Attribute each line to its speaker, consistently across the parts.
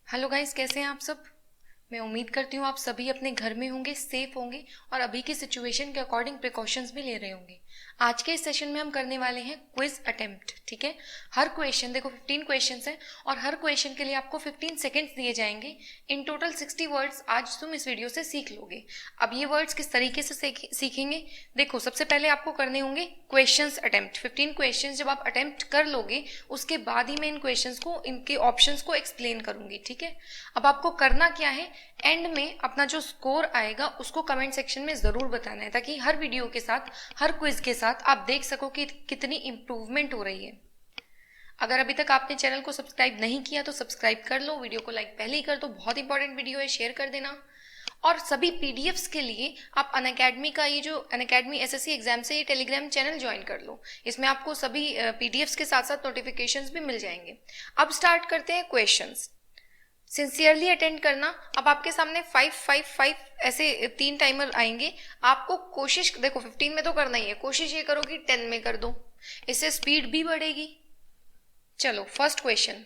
Speaker 1: Hello guys, कैसे हैं आप सब। मैं उम्मीद करती हूँ आप सभी अपने घर में होंगे, सेफ होंगे और अभी की सिचुएशन के अकॉर्डिंग प्रिकॉशंस भी ले रहे होंगे। आज के इस सेशन में हम करने वाले हैं क्विज अटेम्प्ट। ठीक है, हर क्वेश्चन देखो 15 क्वेश्चंस हैं और हर क्वेश्चन के लिए आपको 15 सेकंड्स दिए जाएंगे। इन टोटल 60 वर्ड्स आज तुम इस वीडियो से सीख लोगे। अब ये वर्ड्स किस तरीके से सीखेंगे, देखो सबसे पहले आपको करने होंगे क्वेश्चंस अटेम्प्ट। 15 क्वेश्चंस जब आप अटेम्प्ट कर लोगे उसके बाद ही मैं इन क्वेश्चंस को, इनके ऑप्शंस को एक्सप्लेन करूंगी। ठीक है, अब आपको करना क्या है, एंड में अपना जो स्कोर आएगा उसको कमेंट सेक्शन में जरूर बताना है, ताकि हर वीडियो के साथ, हर क्विज के साथ आप देख सको कि कितनी इंप्रूवमेंट हो रही है। अगर अभी तक आपने चैनल को सब्सक्राइब नहीं किया तो सब्सक्राइब कर लो, वीडियो को लाइक पहले ही कर दो, बहुत इंपॉर्टेंट वीडियो है, शेयर कर देना। और सभी पीडीएफ्स के लिए आप अनअकैडमी का ये जो अनअकैडमी एसएससी एग्जाम से ये टेलीग्राम चैनल ज्वाइन कर लो। इसमें आपको सभी पीडीएफ्स के साथ साथ नोटिफिकेशंस भी मिल जाएंगे। अब स्टार्ट करते हैं क्वेश्चंस। सिंसियरली अटेंड करना। अब आपके सामने 5 ऐसे 3 टाइमर आएंगे। आपको कोशिश, देखो 15 में तो करना ही है, कोशिश ये करो कि 10 में कर दो, इससे स्पीड भी बढ़ेगी। चलो फर्स्ट क्वेश्चन।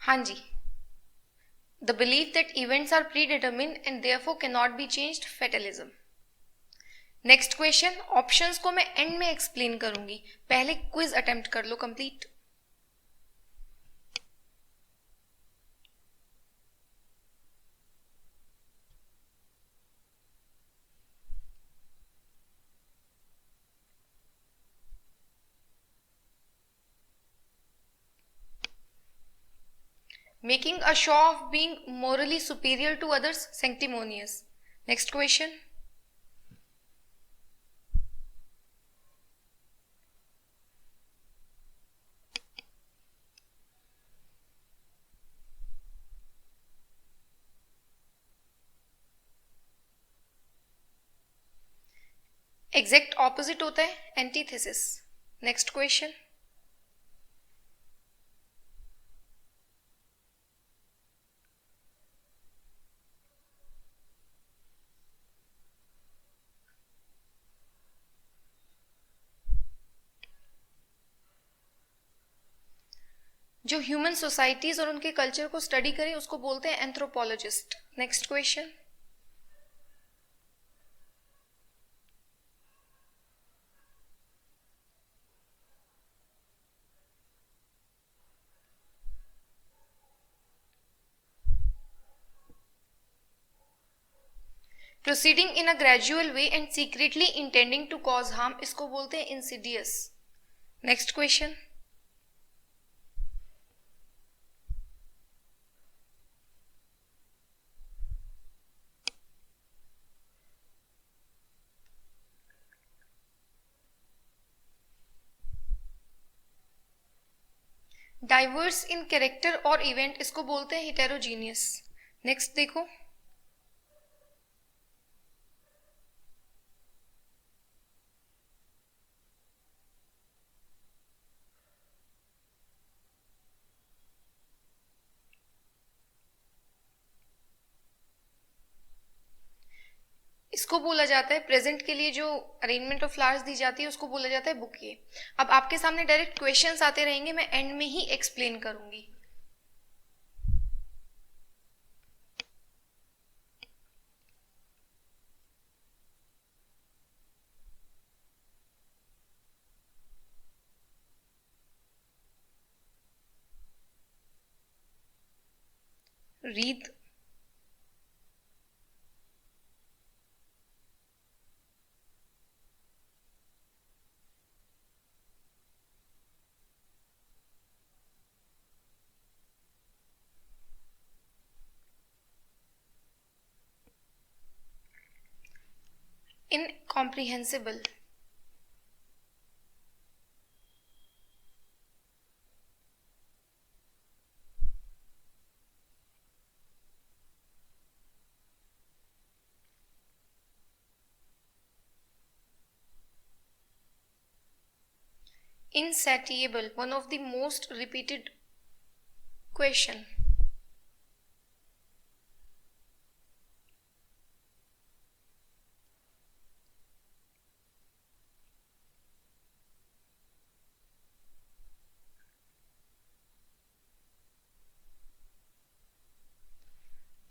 Speaker 1: हाँ जी, the believe that events are predetermine and therefore can not be changed, fatalism. Next question, options को मैं एंड में एक्सप्लेन करूंगी, पहले क्विज अटेम्प्ट कर लो complete. Making a show of being morally superior to others, sanctimonious. Next question. Exact opposite होता है antithesis. Next question. जो human societies और उनके कल्चर को स्टडी करे उसको बोलते हैं anthropologist. Next question. Proceeding in a gradual way and secretly intending to cause harm, इसको बोलते हैं insidious. Next question. Diverse in character और इवेंट, इसको बोलते हैं हेटेरोजीनियस। नेक्स्ट देखो। इसको बोला जाता है, प्रेजेंट के लिए जो अरेंजमेंट ऑफ फ्लावर्स दी जाती है उसको बोला जाता है बुके। अब आपके सामने डायरेक्ट क्वेश्चंस आते रहेंगे, मैं एंड में ही एक्सप्लेन करूंगी। रीत, incomprehensible, insatiable, one of the most repeated question,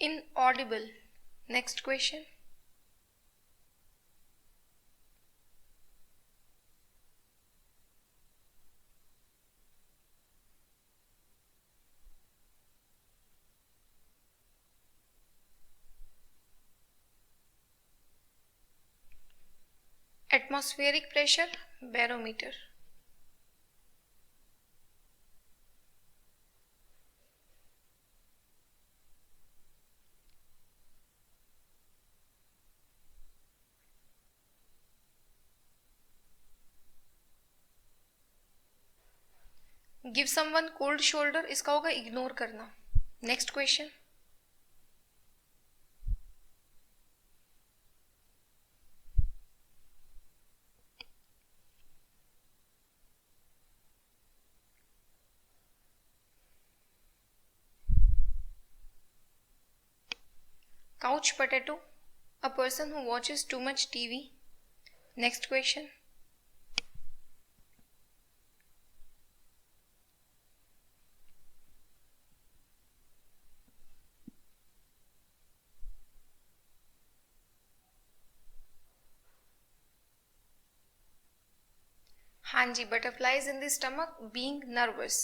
Speaker 1: inaudible. Next question. Atmospheric pressure, barometer. Give someone cold shoulder, इसका होगा इग्नोर करना. Next question. Couch potato, a person who watches too much TV. Next question. हाँ जी, butterflies in the stomach being nervous.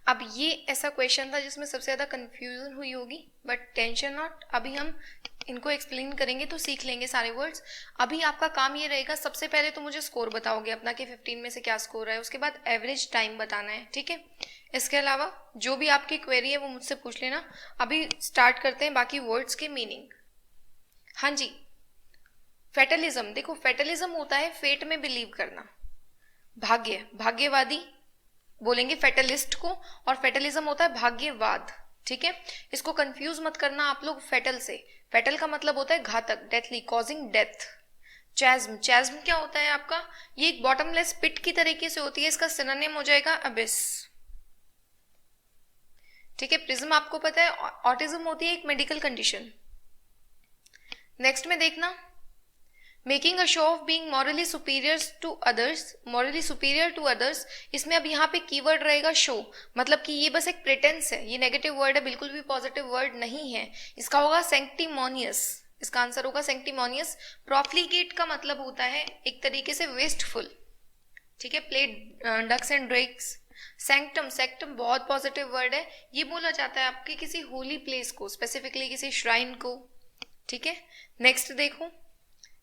Speaker 1: अब ये ऐसा question था जिसमें सबसे ज़्यादा कंफ्यूजन हुई होगी, बट टेंशन नॉट, अभी हम इनको एक्सप्लेन करेंगे तो सीख लेंगे सारे वर्ड्स. अभी आपका काम ये रहेगा, सबसे पहले तो मुझे स्कोर बताओगे अपना कि 15 में से क्या स्कोर है, उसके बाद एवरेज टाइम बताना है, ठीक है. इसके अलावा जो भी आपकी क्वेरी है वो मुझसे पूछ लेना. अभी स्टार्ट करते हैं बाकी वर्ड्स के मीनिंग. हाँ जी, फेटलिज्म, देखो फेटलिज्म होता है फेट में बिलीव करना. भाग्य, भाग्यवादी बोलेंगे फेटलिस्ट को, और फेटलिज्म होता है भाग्यवाद, ठीक है. इसको कंफ्यूज मत करना आप लोग फेटल से. फेटल का मतलब होता है घातक, डेथली, कॉजिंग डेथ. चैज्म, चैज्म क्या होता है आपका, ये एक बॉटमलेस पिट की तरीके से होती है, इसका सिनोनिम हो जाएगा अबिस, ठीक है. प्रिज्म आपको पता है, ऑटिज्म होती है एक मेडिकल कंडीशन. नेक्स्ट में देखना, making a show of being morally superior to others, morally superior to others. इसमें अब यहाँ पे कीवर्ड रहेगा शो, मतलब कि ये बस एक प्रिटेंस है, ये नेगेटिव वर्ड है, बिल्कुल भी पॉजिटिव वर्ड नहीं है. इसका होगा सेंक्टिमोनियस, इसका आंसर होगा सेंक्टिमोनियस. प्रॉफ्लिगेट का मतलब होता है एक तरीके से वेस्टफुल, ठीक है. Played ducks and drakes. Sanctum, sanctum बहुत पॉजिटिव वर्ड है, ये बोला जाता है आपके किसी होली प्लेस को, स्पेसिफिकली किसी श्राइन को, ठीक है. नेक्स्ट देखो,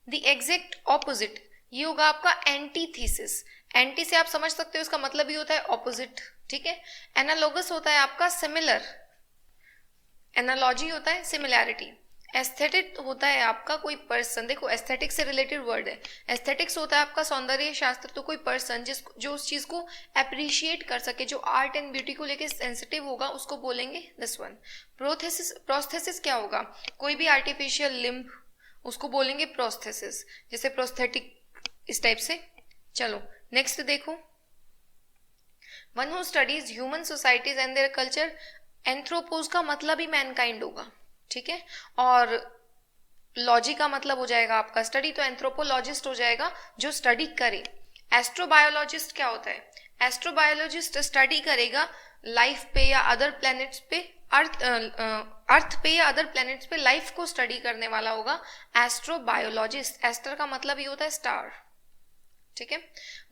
Speaker 1: द एग्जैक्ट ऑपोजिट, ये होगा आपका एंटीथीसिस. एंटी से आप समझ सकते हो इसका मतलब ही होता है ऑपोजिट, ठीक है. एनालोगस होता है आपका सिमिलर, एनालॉजी होता है सिमिलैरिटी. एस्थेटिक होता है आपका कोई पर्सन, देखो एस्थेटिक से रिलेटेड वर्ड है. एस्थेटिक्स होता है आपका सौंदर्य शास्त्र, तो कोई पर्सन जो उस चीज को अप्रिशिएट कर सके, जो आर्ट एंड ब्यूटी को लेके सेंसिटिव होगा, उसको बोलेंगे दिस वन. प्रोस्थेसिस, प्रोस्थेसिस क्या होगा, कोई भी आर्टिफिशियल लिम्ब, उसको बोलेंगे प्रोस्थेसिस, जैसे प्रोस्थेटिक, इस टाइप से. चलो नेक्स्ट देखो, one who studies human societies and their culture. Anthropos का मतलब ही मैनकाइंड होगा, ठीक है. और लॉजी का मतलब हो जाएगा आपका स्टडी, तो एंथ्रोपोलॉजिस्ट हो जाएगा जो स्टडी करे. एस्ट्रोबायोलॉजिस्ट क्या होता है, एस्ट्रोबायोलॉजिस्ट स्टडी करेगा लाइफ पे या अदर प्लैनेट्स पे, अर्थ पे या अदर प्लैनेट्स पे लाइफ को स्टडी करने वाला होगा एस्ट्रोबायोलॉजिस्ट. एस्टर का मतलब ये होता है स्टार, ठीक है.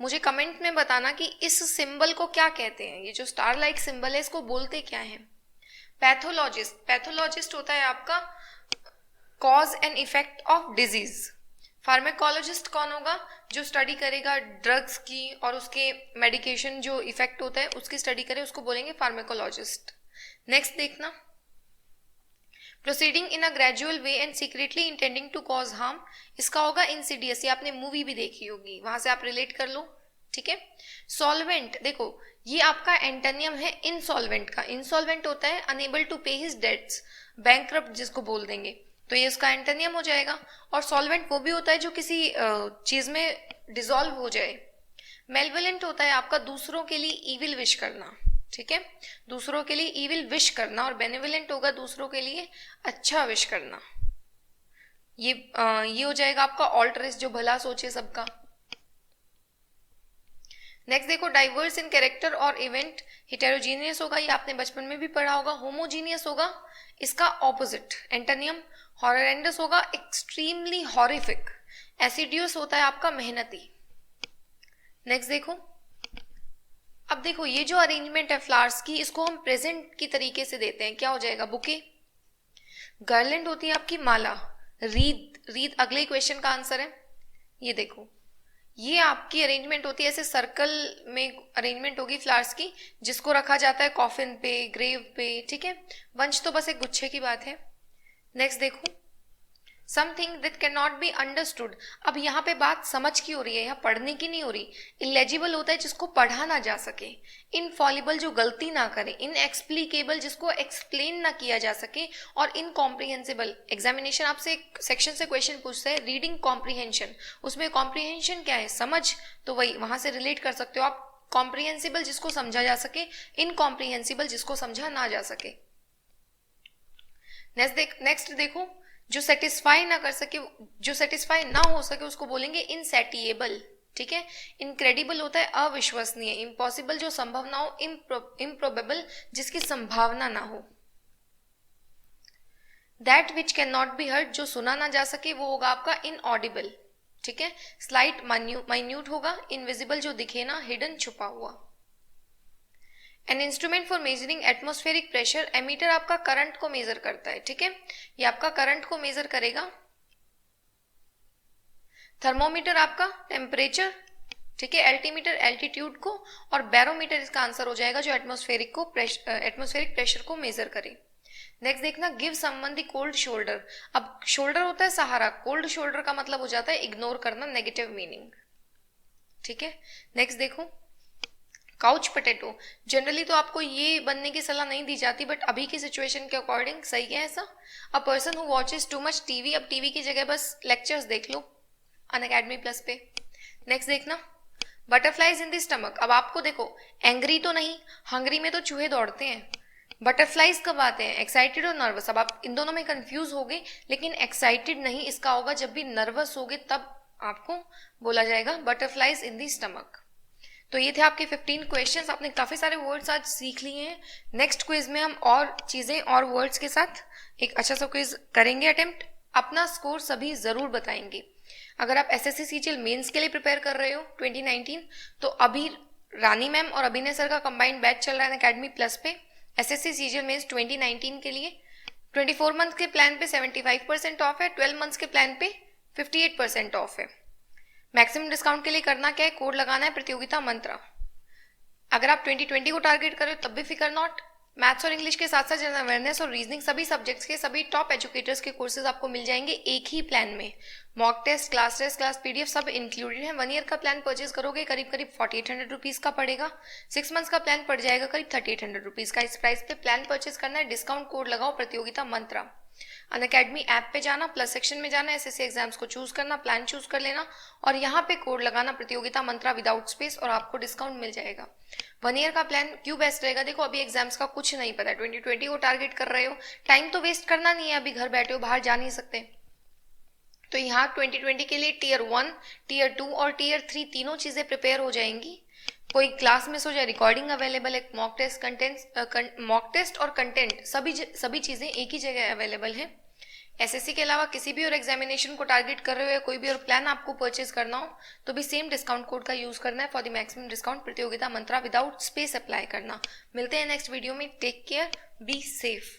Speaker 1: मुझे कमेंट में बताना कि इस सिंबल को क्या कहते हैं, ये जो स्टार लाइक सिंबल है इसको बोलते क्या है. पैथोलॉजिस्ट, पैथोलॉजिस्ट होता है आपका cause and effect of disease. Pharmacologist कौन होगा, जो स्टडी करेगा ड्रग्स की और उसके मेडिकेशन जो इफेक्ट होता है उसकी स्टडी करे, उसको बोलेंगे फार्माकोलॉजिस्ट. नेक्स्ट देखना, proceeding in a gradual way and secretly intending to cause harm. इसका होगा इंसिडियस, ये आपने मूवी भी देखी होगी, वहां से आप रिलेट कर लो, ठीक है. सॉल्वेंट, देखो ये आपका एंटोनियम है इंसॉल्वेंट का. इंसॉल्वेंट होता है अनेबल टू पे हिज डेट्स, बैंकरप्ट जिसको बोल देंगे, तो ये उसका एंटोनियम हो जाएगा. और सॉल्वेंट वो भी होता है जो किसी चीज में डिसॉल्व हो जाए. मेलवोलेंट होता है आपका दूसरों के लिए इविल विश करना, ठीक है। दूसरों के लिए इविल विश करना, और बेनेवलेंट होगा दूसरों के लिए अच्छा विश करना। ये हो जाएगा आपका ऑल्टरिस्ट, जो भला सोचे सबका। नेक्स्ट देखो, डाइवर्स इन कैरेक्टर और इवेंट। हिटेरोजीनियस होगा, ये आपने बचपन में भी पढ़ा होगा। होमोजीनियस होगा, इसका ऑपोजिट एंटोनियम। हॉररेंडस होगा, एक्सट्रीमली हॉरिफिक। एसिडियस होता है आपका मेहनती। नेक्स्ट देखो, अब देखो ये जो अरेंजमेंट है फ्लावर्स की, इसको हम प्रेजेंट की तरीके से देते हैं, क्या हो जाएगा? बुके। गार्लैंड होती है आपकी माला। रीद अगले क्वेश्चन का आंसर है। ये देखो, ये आपकी अरेंजमेंट होती है, ऐसे सर्कल में अरेंजमेंट होगी फ्लावर्स की, जिसको रखा जाता है कॉफिन पे, ग्रेव पे, ठीक है। वंश तो बस एक गुच्छे की बात है। नेक्स्ट देखो, something that can not be understood. अब यहाँ पे बात समझ की हो रही है, यहाँ पढ़ने की नहीं हो रही। इलेजिबल होता है जिसको पढ़ा ना जा सके। इनफॉलिबल जो गलती ना करे। इनएक्सप्लिकेबल जिसको एक्सप्लेन ना किया जा सके। और इनकॉम्प्रिहेंसिबल, एग्जामिनेशन आपसे एक सेक्शन से क्वेश्चन पूछता है, रीडिंग कॉम्प्रिहेंशन, उसमें कॉम्प्रिहेंशन क्या है? समझ, तो वही वहां से रिलेट कर सकते हो आप। कॉम्प्रिहेंसिबल जिसको समझा जा सके, इनकॉम्प्रिहेंसिबल जिसको समझा ना जा सके। नेक्स्ट देखो, जो सेटिस्फाई ना कर सके, जो सेटिस्फाई ना हो सके उसको बोलेंगे इनसैटिएबल, ठीक है। इनक्रेडिबल होता है अविश्वसनीय। इम्पॉसिबल जो संभव ना हो। इम्प्रोबेबल जिसकी संभावना ना हो। That which can not be heard जो सुना ना जा सके, वो होगा आपका इनऑडिबल, ठीक है। स्लाइट माइन्यूट होगा। इनविजिबल जो दिखे ना, हिडन छुपा हुआ। An instrument for measuring atmospheric pressure. Ammeter आपका करंट को मेजर करता है, ठीक है। ये आपका करंट को मेजर करेगा। थर्मोमीटर आपका टेम्परेचर, ठीक है। एल्टीमीटर एल्टीट्यूड को, और बैरोमीटर इसका आंसर हो जाएगा जो एटमॉस्फेरिक प्रेशर को मेजर करे। नेक्स्ट देखना, give someone the cold shoulder. अब शोल्डर होता है सहारा, कोल्ड शोल्डर का मतलब हो जाता है इग्नोर करना, नेगेटिव मीनिंग, ठीक है। नेक्स्ट देखो, काउच पोटैटो। जनरली तो आपको ये बनने की सलाह नहीं दी जाती, बट अभी की सिचुएशन के अकॉर्डिंग सही है ऐसा। A person who watches too much TV. अब टीवी की जगह बस लेक्चर्स देख लो अनअकैडमी प्लस पे। नेक्स्ट देखना, बटरफ्लाइज इन द स्टमक। अब आपको देखो, एंग्री तो नहीं, हंग्री में तो चूहे दौड़ते हैं। बटरफ्लाइज कब आते हैं? एक्साइटेड और नर्वस। अब आप इन दोनों में कंफ्यूज हो गए, लेकिन एक्साइटेड नहीं इसका होगा, जब भी नर्वस होगे तब आपको बोला जाएगा बटरफ्लाइज इन द स्टमक। तो ये थे आपके 15 क्वेश्चंस। आपने काफी सारे वर्ड्स आज सीख लिए हैं। नेक्स्ट क्विज में हम और चीजें और वर्ड्स के साथ एक अच्छा सा क्विज करेंगे अटेम्प्ट। अपना स्कोर सभी जरूर बताएंगे। अगर आप एसएससी सीजीएल मेंस के लिए प्रिपेयर कर रहे हो 2019, तो अभी रानी मैम और अभिनय सर का कंबाइंड बैच चल रहा है अकेडमी प्लस पे। एसएससी सीजीएल मेंस 2019 के लिए 24 मंथ के प्लान पे 75% ऑफ है, 12 मंथ्स के प्लान पे 58% ऑफ है। मैक्सिमम डिस्काउंट के लिए करना क्या है? कोड लगाना है प्रतियोगिता मंत्र। अगर आप 2020 को टारगेट करो तब भी फिकर नॉट। मैथ्स और इंग्लिश के साथ साथ जनरल अवेयरनेस और रीजनिंग सभी सब्जेक्ट्स के सभी टॉप एजुकेटर्स के कोर्सेज आपको मिल जाएंगे एक ही प्लान में। मॉक टेस्ट, क्लास पीडीएफ सब इंक्लूडेड है। 1 ईयर का प्लान परचेज करोगे करीब 4800 रुपीज का पड़ेगा। 6 मंथ्स का प्लान पड़ जाएगा करीब 3800 रुपीज का। इस प्राइस पे प्लान परचेज करना है, डिस्काउंट कोड लगाओ प्रतियोगिता मंत्र। अनअकैडमी ऐप पे जाना, प्लस सेक्शन में जाना, एसएससी एग्जाम्स को चूज करना, प्लान चूज कर लेना और यहाँ पे कोड लगाना प्रतियोगिता मंत्रा विदाउट स्पेस और आपको डिस्काउंट मिल जाएगा। 1 ईयर का प्लान क्यों बेस्ट रहेगा? देखो अभी एग्जाम्स का कुछ नहीं पता है, 2020 को टारगेट कर रहे हो, टाइम तो वेस्ट करना नहीं है, अभी घर बैठे हो, बाहर जा नहीं सकते। तो यहाँ 2020 के लिए टीयर 1, टीयर 2 और टीयर 3 तीनों चीजें प्रिपेयर हो जाएंगी। कोई क्लास मिस हो जाए, रिकॉर्डिंग अवेलेबल है, मॉक टेस्ट और कंटेंट सभी चीजें एक ही जगह अवेलेबल है। एसएससी के अलावा किसी भी और एग्जामिनेशन को टारगेट कर रहे हो या कोई भी और प्लान आपको परचेज करना हो तो भी सेम डिस्काउंट कोड का यूज करना है फॉर द मैक्सिमम डिस्काउंट प्रतियोगिता मंत्रा विदाउट स्पेस अप्लाई करना। मिलते हैं नेक्स्ट वीडियो में। Take care, be safe.